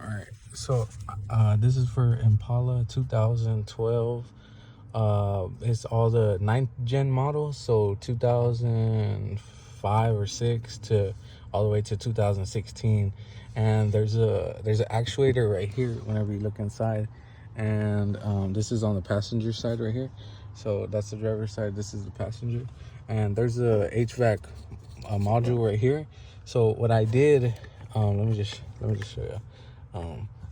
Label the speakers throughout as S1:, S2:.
S1: Alright, so this is for Impala 2012. It's all the 9th gen models, so 2005 or 6 to all the way to 2016. And there's an actuator right here whenever you look inside, and this is on the passenger side right here. So that's the driver's side, this is the passenger, and there's a HVAC module right here. So what I did, let me just show you.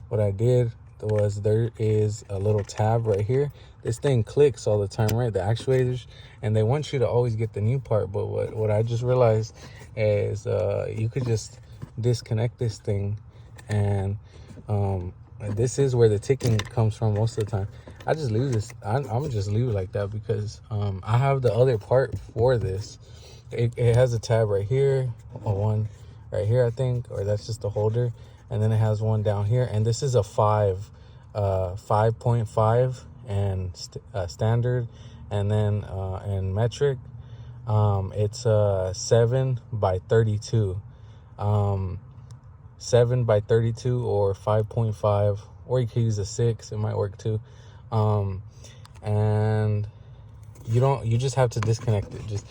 S1: What I did was, there is a little tab right here. This thing clicks all the time, right? The actuators, and they want you to always get the new part. But what I just realized is you could just disconnect this thing, and this is where the ticking comes from most of the time. I just leave this. I'm just leave it like that because I have the other part for this. It has a tab right here, or one right here, I think, or that's just the holder. And then it has one down here, and this is a 5.5 and standard, and then in metric, it's 7 by 32, 7 by 32 or 5.5, or you can use a 6. It might work too. And you just have to disconnect it. Just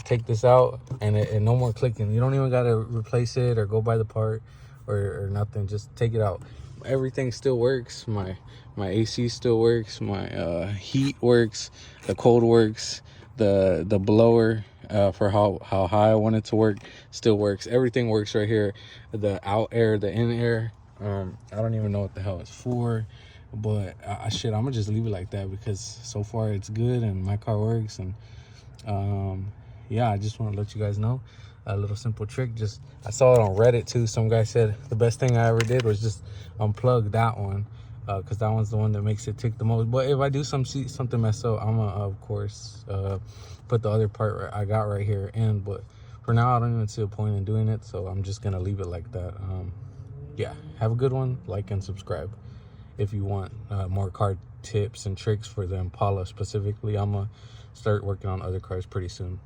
S1: take this out, and no more clicking. You don't even got to replace it or go buy the part or nothing. Just take it out. Everything still works. My AC still works. My heat works. The cold works. The blower for how high I want it to work still works. Everything works right here. The out air, the in air, I don't even know what the hell it's for, but I'm gonna just leave it like that because so far it's good and my car works. And yeah, I just want to let you guys know a little simple trick. I saw it on Reddit too. Some guy said the best thing I ever did was just unplug that one, because that one's the one that makes it tick the most. But if I do something mess up, I'm gonna of course put the other part I got right here in. But for now, I don't even see a point in doing it, so I'm just gonna leave it like that. Yeah, have a good one. Like and subscribe if you want more car tips and tricks for the Impala specifically. I'm gonna start working on other cars pretty soon.